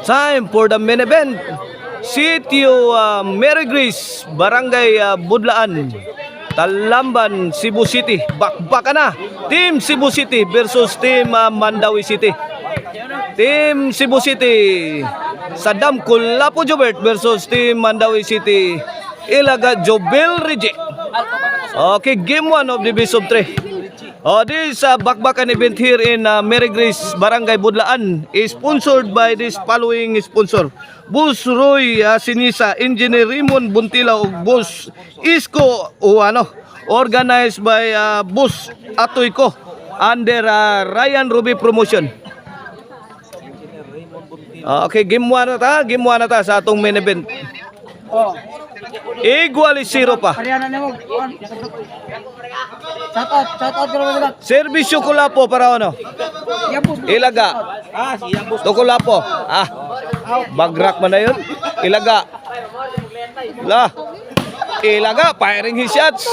Time for the main event. Sitio Mary Grace, Barangay Budlaan, Talamban, Cebu City. Bakbakan na. Team Cebu City versus Team Mandawi City. Team Cebu City, Saddam Kulapo Jobert versus Team Mandawi City, Ilaga Jobel Rigi. Okay, game 1 of the best of 3. This bakbakan event here in Mary Grace, Barangay Budlaan is sponsored by this following sponsor: Boss Roy Sinisa, Engineer Raymond Buntila ug Boss Isko organized by Boss Atoyko under Ryan Ruby Promotion. Okay, game 1 na ta sa atong main event. Igual 0 pa. Servisyo Kulapo para ano? Ilaga. To Kulapo. Bagrak man na yun. Ilaga. Ilaga, firing his shots.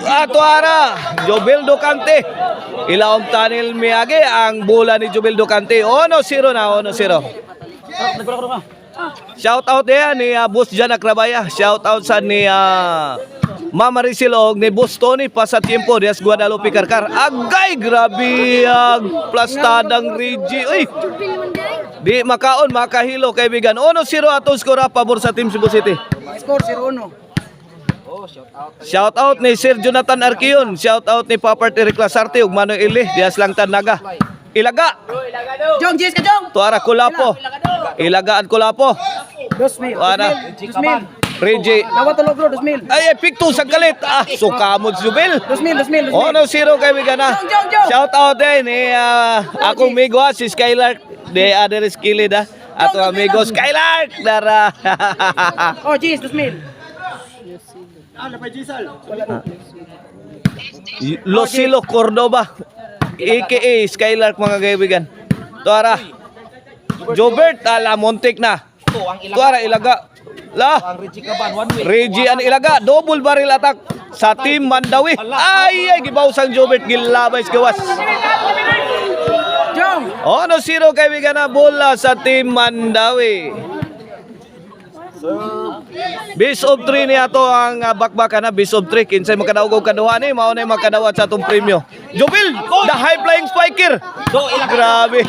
Ato ara, Jobel Docante. Ilaom Tanil Miyagi ang bola ni Jobel Docante. 1-0 na, 1-0. Shout out ni Boss Jan Akrabaya. Shout out sa ni Mama Risilog ni Boss Tony Pasatiempo Dias Guadalupe Karkar. Agay, grabe ang plastadang Rigi. Uy, di makaon, makahilo kaibigan. 1-0 atong score pabor sa Team Cebu City. Score 0-1. Shout out ni Sir Jonathan Arquion. Shout out ni Papart Eric Lasarte ug Manoy Ili Dias Langtan Naga. Ilaga. Jong, Jess ka Jong. Tuara Kulapo. Ilaga at Kulapo. 2,000. Regi. Dawa tulog bro, 2,000. Ay, pikto sa galit. Sukamod Jubel. 2,000. 1-0 kaibigan na. Shout out din ni akong amigo si Skylark. De other skilled ato amigo Skylark. Dara. Oh, Jess, 2,000. Losilo Cordoba, aka Skylark mga kaibigan. Tuara Jobert, Montek na. Tuara Ilaga. Regi an Ilaga, double barrel attack sa Team Mandawi. Ay, gibawsang Jobert, gilabay sa gawas. 1-0 kaibigan na, bola sa Team Mandawi. Best of 3 ni ato ang bakbakan na, best of 3. Kinsay makadaog og kaduha ni mao na makadawat sa atong premyo. Jobel, the high flying spiker. Grabe.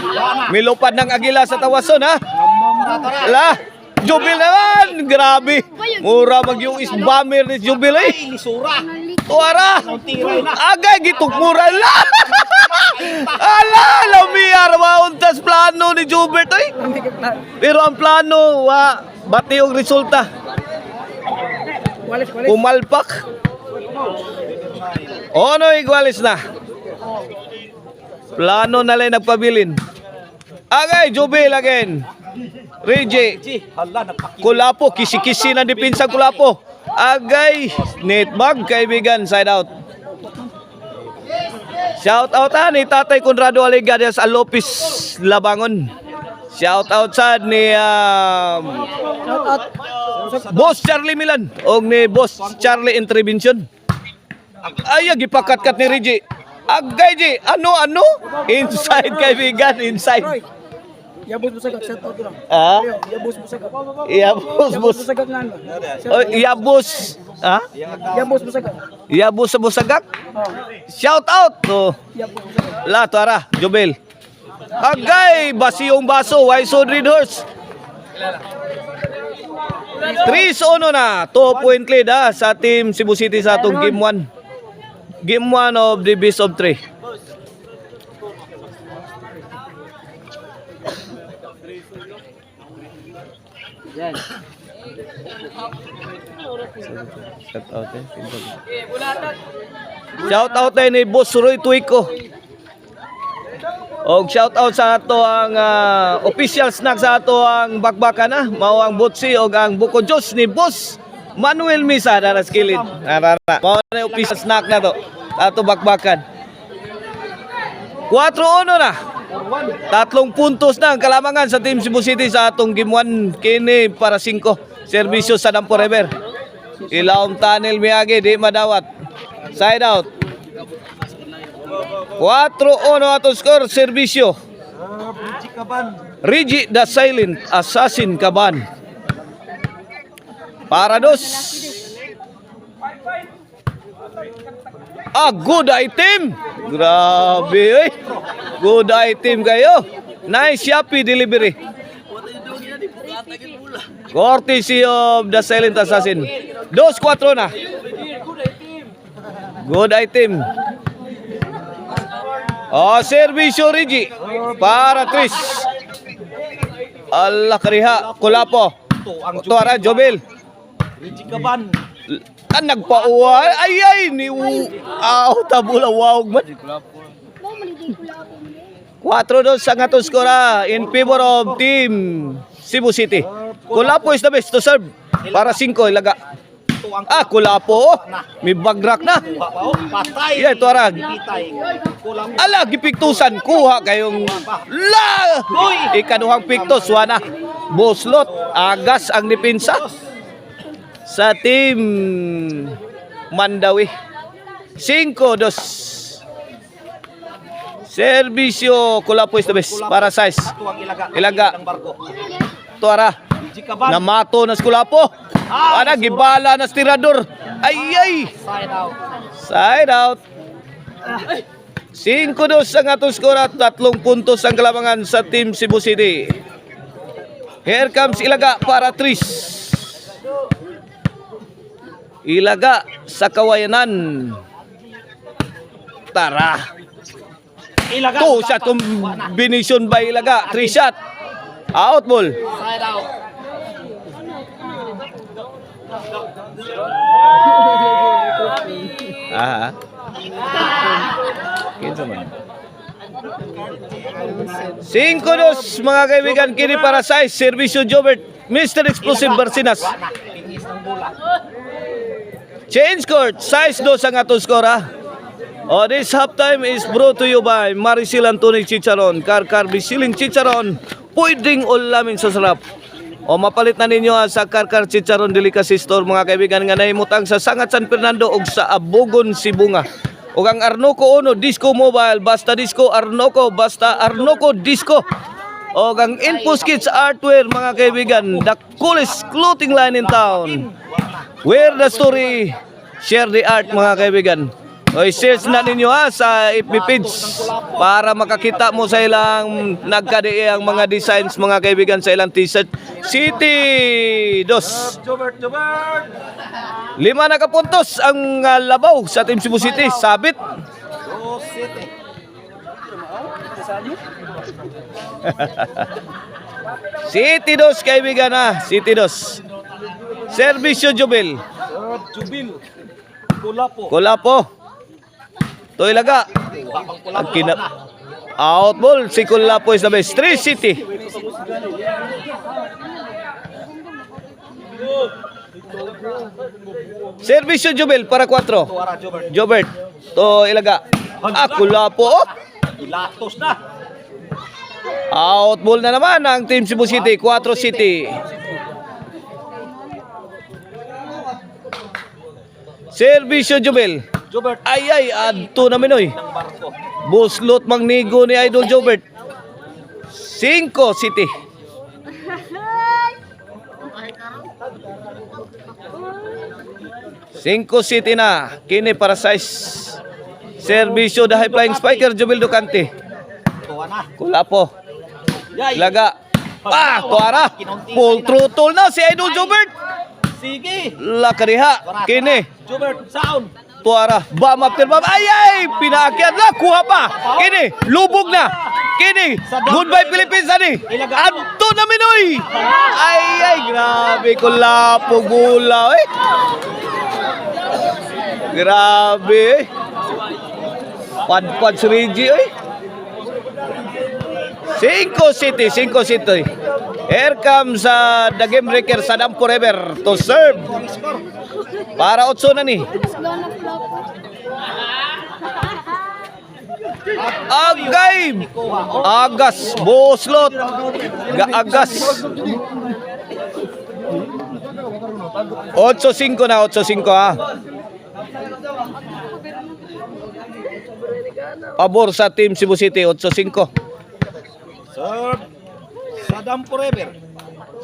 Milupad ng agila sa tawason ha. Jobel naman, grabe. Mura mag-US bomber ni Jobel eh. Tuara. Agay gitukmura la. Lamiyar mauntas plano ni Jobert eh. Pero ang plano bati yung resulta. Umalpak. Igualis na. Plano na lang nagpabilin. Agay, Jobel again. Regi. Kulapo, kisi-kisi na depensa Kulapo. Agay, netbag kaibigan, side out. Shout out ni Tatay Conrado Alegarias Alopis Labangon. Shout out sa ni Boss Charlie Milan o ni Boss Charlie Intervention. Ay, gipakat-kat ni Regi. Agay, Ji. Ano? Inside, kaibigan. Inside. Yabos mo sagak, shout out lang. Yabos mo sagak. Yabos mo sagak nga. Yabos. Yabos mo sagak. Yabos mo sagak? Shout out. Tuara, Jobel. Agay, basiyong baso, why so red horse? 3-1 na, 2-point lead sa Team Cebu City sa atong game 1. Game 1 of the best of 3. Shout out ni Boss Roy Tuico. Og shout out sa ato ang official snack sa ato ang bakbakan na, mao ang Butsi og ang Buko Juice ni Boss Manuel Misa dara skilid. Mao na official snack na to. Ato bakbakan. 4-1 na. 3 puntos na ang kalamangan sa Team Cebu City sa atong game 1 kini para 5. Serbisyo sa Dampo River. Ilaom Tanil Miyagi di madawat. Side out. 4-1 ato score, serbisyo. Reggie the Silent Assassin Caban. Para dos. Good item. Grabe, eh. Good item kayo. Nice Shopee delivery. Courtesy of the Silent Assassin. 2-4 na. Good item. Servisyo Reggie. Para Tris. Allah kariha. Kulapo. Tuara Jobel. Nagpauwa. Ay, ni tabula. Wow, man. 4-2 ang atong skora in favor of Team Cebu City. Kulapo is the best to serve. Para 5 ilaga. Kulapo. May bagrak na. Yeah, tuara. Ala, gipiktusan. Kuha kayong ikaduhang piktos. Wana. Boslot. Agas ang depensa sa Team Mandawi. 5-2. Servisyo Kulapo is the best para size. Ilaga. Tuara. Namato na si Kulapo. Gibala na si tirador. Ay. Side out. 5-2 ang atong skor at 3 puntos ang kalamangan sa Team Cebu City. Here comes Ilaga para Tris. Ilaga sa kawayanan. Tara. 2 shot combination by Ilaga. 3 shot. Out ball. Side out. Kinsa man. 5-2 mga kaibigan, kini para size. Servisyo Jobert. Mr. Explosive Barsinas. Change court. Size 2 ang atong skora. This halftime is brought to you by Maricel Anthony Chicharon. Karkar Bisiling Chicharon. Pwedeng ulamin sa sarap. Mapalit na ninyo sa Karkar Chicharon Delicacy Store mga kaibigan nga nahimutang sa Sangat San Fernando ug sa Abogon, Sibunga. Ug ang Arnoco Uno Disco Mobile, basta disco Arnoco, basta Arnoco Disco. Ug ang Infos Kids Artwear mga kaibigan, the coolest clothing line in town. Wear the story, share the art mga kaibigan. Search na ninyo sa FB page para makakita mo sa ilang nagkadiin ang mga designs mga kaibigan sa ilang t-shirt. City 2. 5 na kapuntos ang labaw sa Team Cebu City. Sabit. City 2 kaibigan City 2. Servisyo Jubel. Kulapo. To Ilaga. Out ball. Si Kulapo is the best. 3 City. Servisyo Jubel para 4. Jobert. To Ilaga. Kulapo. Ilatos na. Out ball na naman ang Team Cebu City. 4 City. Servisyo Jubel. Jobert. Ay, adto na minoy. Buslot magnigo ni Idol Jobert. 5 City. Cinco City na. Kini para size. Servisyo the high flying spiker Jubel Ducante. Kulapo. Laga. Tuara. Full throttle na si Idol Jobert. Sige. Lakariha. Kini. Jobert, sound. Tuara, bam after bam. Ay, pinaakyat na, kuha pa. Kini, lubog na. Kini, goodbye Philippines ani. Adto na minoy. Ay, grabe Kulapo gula eh. Grabe. Pad si Reggie eh. 5 City. Here comes the game breaker Saddam Forever to serve. Para 8 na ni. Agay! Agas, Boslot. Agas. 8-5 na, 8-5 Pabor sa Team Cebu City, 8-5. Serve. Saddam forever.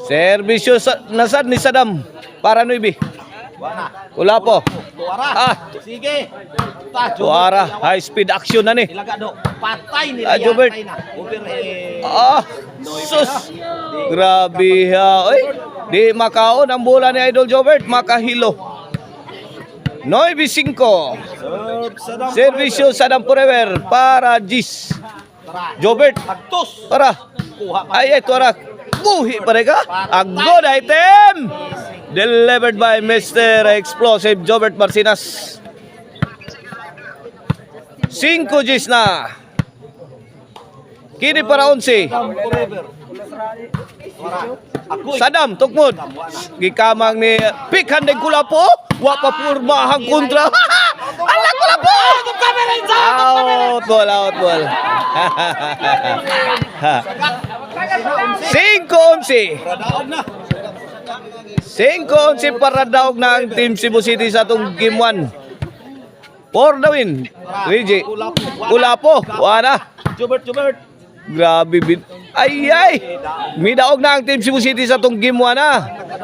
Servisyo nasad ni Saddam para Nuibi. Wala. Wala po. Tuara. Ah. Sige. Ta, Tuara, high speed action na ni. Ilaga do. Patay nila Ah, Jobert. patay na. Overhead. Ah, sus. Grabe ha. Oy, di makaon ang bola ni Idol Jobert, makahilo. 9-5. Serve. Saddam Servisyo Saddam Forever para Gis. Tara. Jobert, Agtos. para. Kuha pa. Ay, tuara. Buhi pa rin ka. A good item. Delivered by Mr. Explosive Jobert Marcinas. 5 Gis na. Kini para 11. Saddam forever. Tara. Ako'y. Sadam, tukmod. Gikamang ni Pikhandeng Kulapo. Wa pa purmahang kontra. Ala Kulapo! Out ball, out ball. 5-11. Radaog na. 5-11 para daog na ang Team Cebu City sa atong game 1. For the win. Reggie. Kulapo. Wala. Jobert. Grabe bit. Ay ay. Midaog na ang Team Cebu City sa atong game 1 na.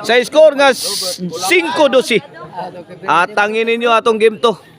Sa score nga 5-12. Atangin ninyo atong game 2.